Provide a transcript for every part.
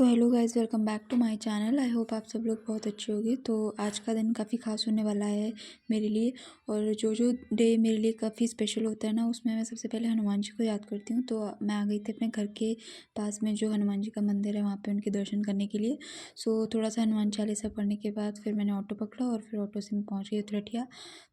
So hello guys, welcome back to my channel. I hope आप सब लोग बहुत अच्छे होंगे। तो आज का दिन काफ़ी ख़ास होने वाला है मेरे लिए। और जो डे मेरे लिए काफ़ी स्पेशल होता है ना, उसमें मैं सबसे पहले हनुमान जी को याद करती हूँ। तो मैं आ गई थी अपने घर के पास में जो हनुमान जी का मंदिर है वहाँ पे उनके दर्शन करने के लिए। सो थोड़ा सा हनुमान चालीसा पढ़ने के बाद फिर मैंने ऑटो पकड़ा और फिर ऑटो से मैं पहुँच गई उतरठिया।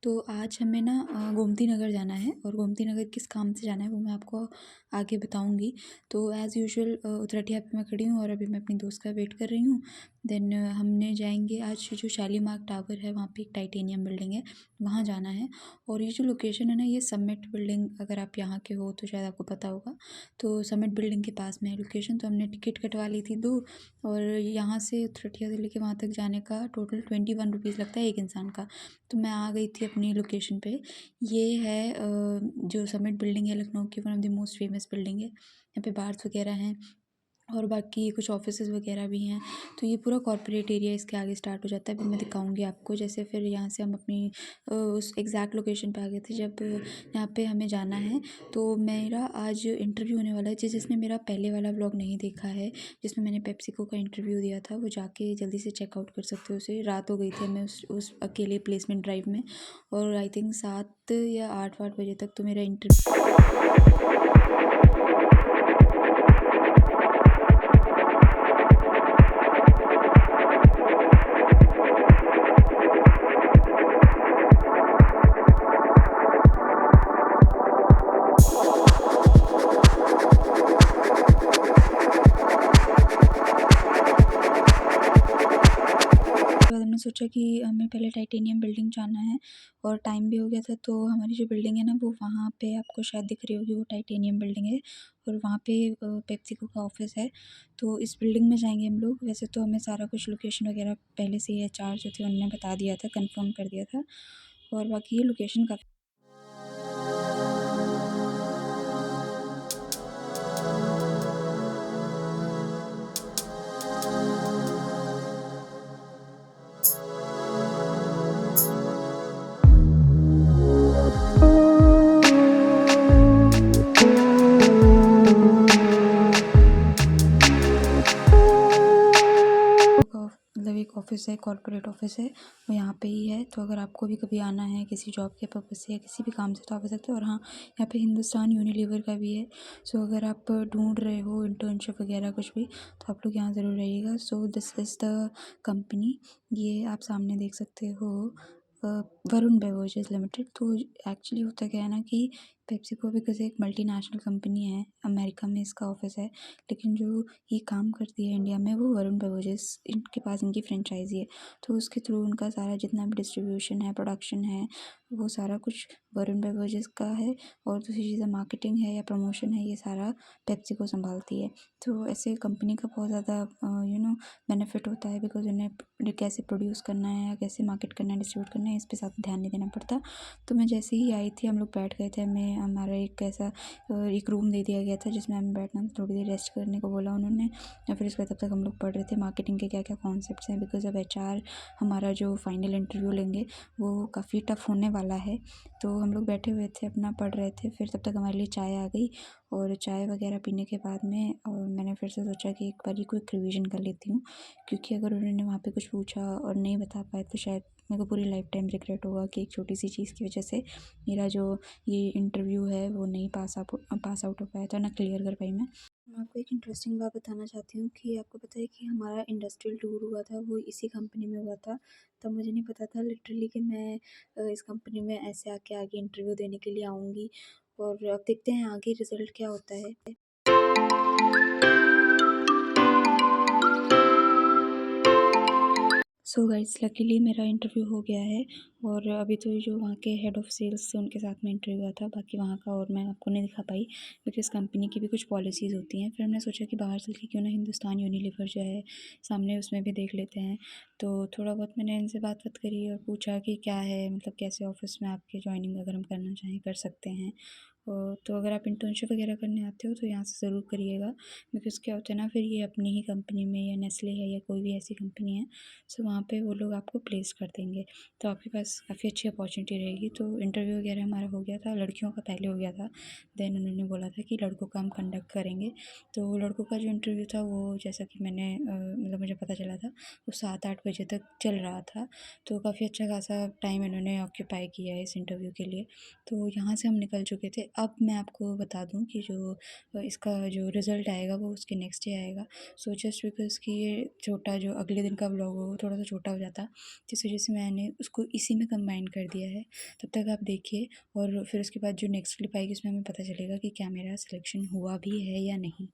तो आज हमें ना गोमती नगर जाना है, और गोमती नगर किस काम से जाना है वो मैं आपको आगे बताऊँगी। तो एज़ यूजुअल उतरठिया पे मैं खड़ी हूँ और अभी मैं अपनी दोस्त का वेट कर रही हूँ। देन हमने जाएंगे आज जो शालीमार टावर है वहाँ पे एक टाइटेनियम बिल्डिंग है, वहाँ जाना है। और ये जो लोकेशन है ना, ये समिट बिल्डिंग, अगर आप यहाँ के हो तो शायद आपको पता होगा। तो समिट बिल्डिंग के पास में है लोकेशन। तो हमने टिकट कटवा ली थी 2, और यहाँ से उतरठिया से लेके वहाँ तक जाने का टोटल 21 रुपीज़ लगता है एक इंसान का। तो मैं आ गई थी अपनी लोकेशन पे। ये है जो समिट बिल्डिंग है लखनऊ की, one of the most famous building है। यहाँ पे बार्स वगैरह हैं और बाकी कुछ ऑफिसेज़ वगैरह भी हैं। तो ये पूरा कॉर्पोरेट एरिया इसके आगे स्टार्ट हो जाता है। अभी मैं दिखाऊंगी आपको। जैसे फिर यहाँ से हम अपनी उस एग्जैक्ट लोकेशन पे आ गए थे जब यहाँ पे हमें जाना है। तो मेरा आज इंटरव्यू होने वाला है। जिसने मेरा पहले वाला व्लॉग नहीं देखा है, जिसमें मैंने पेप्सिको का इंटरव्यू दिया था, वो जाके जल्दी से चेकआउट कर सकते हो उसे। रात हो गई थी हमें उस अकेले प्लेसमेंट ड्राइव में। और आई थिंक 7 या 8 बजे तक तो मेरा इंटरव्यू। बाद हमने सोचा कि हमें पहले टाइटेनियम बिल्डिंग जाना है, और टाइम भी हो गया था। तो हमारी जो बिल्डिंग है ना, वो वहाँ पे आपको शायद दिख रही होगी, वो टाइटेनियम बिल्डिंग है। और वहाँ पे पेप्सिको का ऑफिस है। तो इस बिल्डिंग में जाएंगे हम लोग। वैसे तो हमें सारा कुछ लोकेशन वगैरह पहले से ही एचआर जो थे उन्होंने बता दिया था, कंफर्म कर दिया था। और बाकी ये लोकेशन काफ़ी। मतलब एक ऑफिस है, कॉर्पोरेट ऑफिस है, वो यहाँ पे ही है। तो अगर आपको भी कभी आना है किसी जॉब के पर्पज़ से या किसी भी काम से तो आप आ सकते हो। और हाँ, यहाँ पे हिंदुस्तान यूनिलीवर का भी है। सो अगर आप ढूंढ रहे हो इंटर्नशिप वगैरह कुछ भी, तो आप लोग यहाँ ज़रूर रहिएगा। So this is the company. ये आप सामने देख सकते हो, वरुण बेवरेजेस लिमिटेड। तो एक्चुअली होता क्या है ना कि पेप्सिको बिकॉज़ एक मल्टीनेशनल कंपनी है, अमेरिका में इसका ऑफिस है। लेकिन जो ये काम करती है इंडिया में, वो वरुण बेवरेजेस, इनके पास इनकी फ्रेंचाइजी है। तो उसके थ्रू उनका सारा जितना भी डिस्ट्रीब्यूशन है, प्रोडक्शन है, वो सारा कुछ वरुण बेवरेजेस का है। और दूसरी चीज़ें मार्केटिंग है या प्रमोशन है, ये सारा पेप्सिको संभालती है। तो ऐसे कंपनी का बहुत ज़्यादा बेनिफिट होता है, बिकॉज उन्हें कैसे प्रोड्यूस करना है या कैसे मार्केट करना है, डिस्ट्रीब्यूट करना है, इस पे ज़्यादा ध्यान नहीं देना पड़ता। तो मैं जैसे ही आई थी, हम लोग बैठ गए थे। हमारा एक ऐसा एक रूम दे दिया गया था जिसमें हमें बैठना, थोड़ी देर रेस्ट करने को बोला उन्होंने। या फिर उसके बाद तब तक हम लोग पढ़ रहे थे मार्केटिंग के क्या क्या कॉन्सेप्ट्स हैं, बिकॉज अब एचआर हमारा जो फाइनल इंटरव्यू लेंगे वो काफ़ी टफ होने वाला है। तो हम लोग बैठे हुए थे, अपना पढ़ रहे थे। फिर तब तक हमारे लिए चाय आ गई, और चाय वगैरह पीने के बाद में मैंने फिर से सोचा कि एक बार क्विक रिवीजन कर लेती हूँ। क्योंकि अगर उन्होंने वहाँ पे कुछ पूछा और नहीं बता पाए तो शायद मेरे को पूरी लाइफ टाइम रिग्रेट होगा कि एक छोटी सी चीज़ की वजह से मेरा जो ये इंटरव्यू है वो नहीं पास आउट हो पाया था, ना क्लियर कर पाई मैं आपको एक इंटरेस्टिंग बात बताना चाहती हूँ कि आपको पता है कि हमारा इंडस्ट्रियल टूर हुआ था, वो इसी कंपनी में हुआ था। तब मुझे नहीं पता था लिटरली कि मैं इस कंपनी में ऐसे आके आगे इंटरव्यू देने के लिए आऊँगी। और अब देखते हैं आगे रिज़ल्ट क्या होता है। सो गाइस, लकीली मेरा इंटरव्यू हो गया है। और अभी तो जो वहाँ के हेड ऑफ़ सेल्स थे उनके साथ में इंटरव्यू हुआ था, बाकी वहाँ का और मैं आपको नहीं दिखा पाई, बिकॉज़ कंपनी की भी कुछ पॉलिसीज़ होती हैं। फिर हमने सोचा कि बाहर चल के क्यों ना हिंदुस्तान यूनिलीवर जो है सामने, उसमें भी देख लेते हैं। तो थोड़ा बहुत मैंने इनसे बात करी और पूछा कि क्या है, मतलब कैसे ऑफ़िस में आपके जॉइनिंग अगर हम करना चाहें कर सकते हैं। तो अगर आप इंटर्नशिप वगैरह करने आते हो तो यहाँ से ज़रूर करिएगा, बिकॉज़ क्या होता है ना, फिर ये अपनी ही कंपनी में या नेस्ले है या कोई भी ऐसी कंपनी है, सो वहाँ पे वो लोग आपको प्लेस कर देंगे। तो आपके पास पास काफ़ी अच्छी अपॉर्चुनिटी रहेगी। तो इंटरव्यू वगैरह हमारा हो गया था, लड़कियों का पहले हो गया था। देन उन्होंने बोला था कि लड़कों का हम कंडक्ट करेंगे। तो लड़कों का जो इंटरव्यू था वो, जैसा कि मैंने मतलब मुझे पता चला था, वो 7-8 बजे तक चल रहा था। तो काफ़ी अच्छा खासा टाइम इन्होंने ऑक्यूपाई किया है इस इंटरव्यू के लिए। तो यहाँ से हम निकल चुके थे। अब मैं आपको बता दूँ कि जो इसका जो रिज़ल्ट आएगा वो उसके नेक्स्ट डे आएगा। सो जस्ट बिकॉज़ कि ये छोटा जो अगले दिन का व्लॉग हो वो थोड़ा सा छोटा हो जाता, जिस वजह से मैंने उसको इसी में कंबाइन कर दिया है। तब तक आप देखिए, और फिर उसके बाद जो नेक्स्ट क्लिप आएगी उसमें हमें पता चलेगा कि क्या मेरा सिलेक्शन हुआ भी है या नहीं।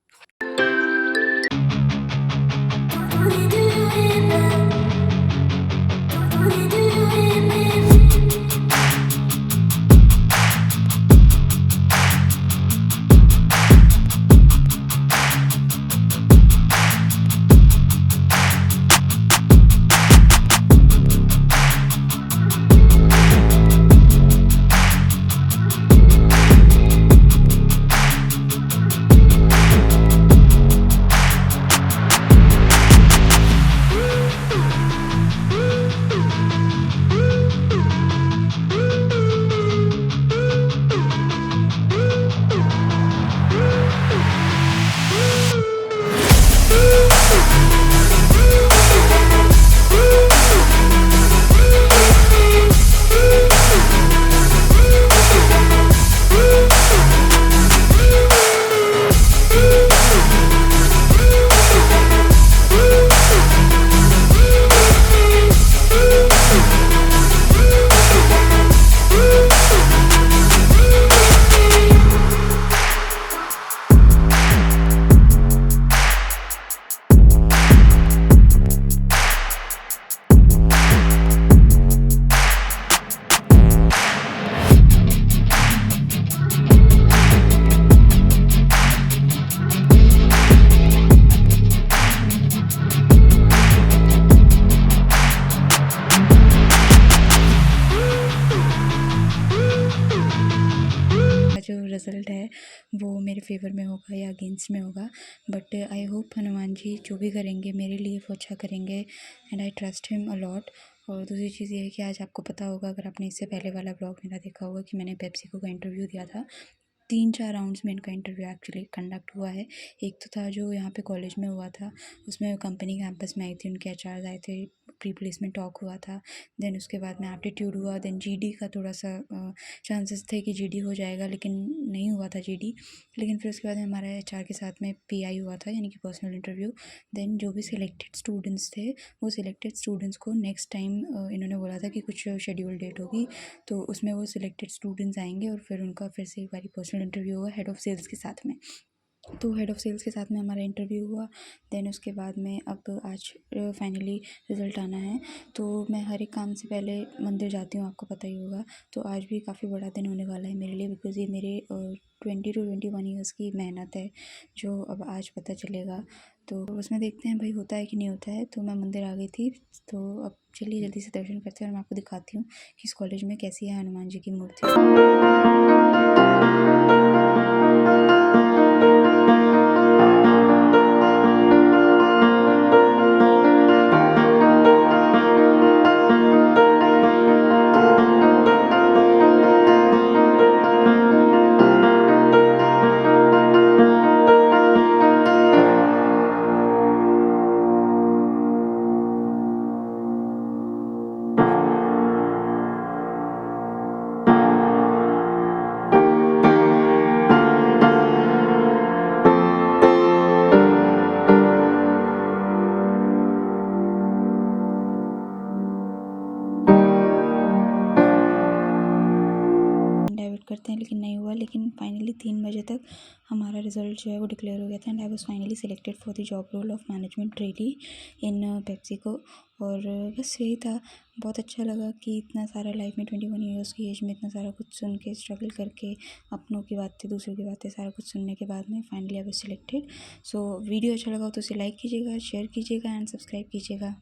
जो रिज़ल्ट है वो मेरे फेवर में होगा या अगेंस्ट में होगा, but I hope Hanuman ji जो भी करेंगे मेरे लिए वो अच्छा करेंगे, and I trust him a lot. और दूसरी चीज़ ये है कि आज आपको पता होगा, अगर आपने इससे पहले वाला ब्लॉग मेरा देखा होगा, कि मैंने पेप्सिको का इंटरव्यू दिया था। 3-4 राउंड्स में इनका इंटरव्यू एक्चुअली कंडक्ट हुआ है। एक तो था जो यहाँ पे कॉलेज में हुआ था, उसमें कंपनी कैंपस में आई थी, उनके एचआर आए थे, प्री प्लेसमेंट टॉक हुआ था। देन उसके बाद में एप्टीट्यूड हुआ। देन जीडी का थोड़ा सा चांसेस थे कि जीडी हो जाएगा, लेकिन नहीं हुआ था जीडी। लेकिन फिर उसके बाद में हमारा एचआर के साथ में पीआई हुआ था, यानी कि पर्सनल इंटरव्यू। देन जो भी सिलेक्टेड स्टूडेंट्स थे, वो सिलेक्टेड स्टूडेंट्स को नेक्स्ट टाइम इन्होंने बोला था कि कुछ शेड्यूल डेट होगी, तो उसमें वो सिलेक्टेड स्टूडेंट्स आएंगे और फिर उनका फिर से एक बारी पर्सनल इंटरव्यू हुआ हेड ऑफ़ सेल्स के साथ में। तो हेड ऑफ़ सेल्स के साथ में हमारा इंटरव्यू हुआ। देन उसके बाद में अब आज फाइनली रिज़ल्ट आना है। तो मैं हर एक काम से पहले मंदिर जाती हूँ, आपको पता ही होगा। तो आज भी काफ़ी बड़ा दिन होने वाला है मेरे लिए, बिकॉज़ ये मेरे 20 to 21 ईयर्स की मेहनत है, जो अब आज पता चलेगा। तो उसमें देखते हैं भाई होता है कि नहीं होता है। तो मैं मंदिर आ गई थी, तो अब चलिए जल्दी से दर्शन करते हैं और मैं आपको दिखाती हूँ कि इस कॉलेज में कैसी है हनुमान जी की मूर्ति। डाइवर्ट करते हैं, लेकिन नहीं हुआ। लेकिन फाइनली 3 बजे तक हमारा रिज़ल्ट जो है वो डिक्लेयर हो गया था, and I was finally selected for the job role of management trainee in PepsiCo. और बस यही था। बहुत अच्छा लगा कि इतना सारा लाइफ में 21 ईयर्स की एज में इतना सारा कुछ सुन के, स्ट्रगल करके, अपनों की बातें, दूसरों की बातें, सारा कुछ सुनने के बाद में finally I was selected. So video अच्छा लगा तो उसे लाइक कीजिएगा, शेयर कीजिएगा एंड सब्सक्राइब कीजिएगा।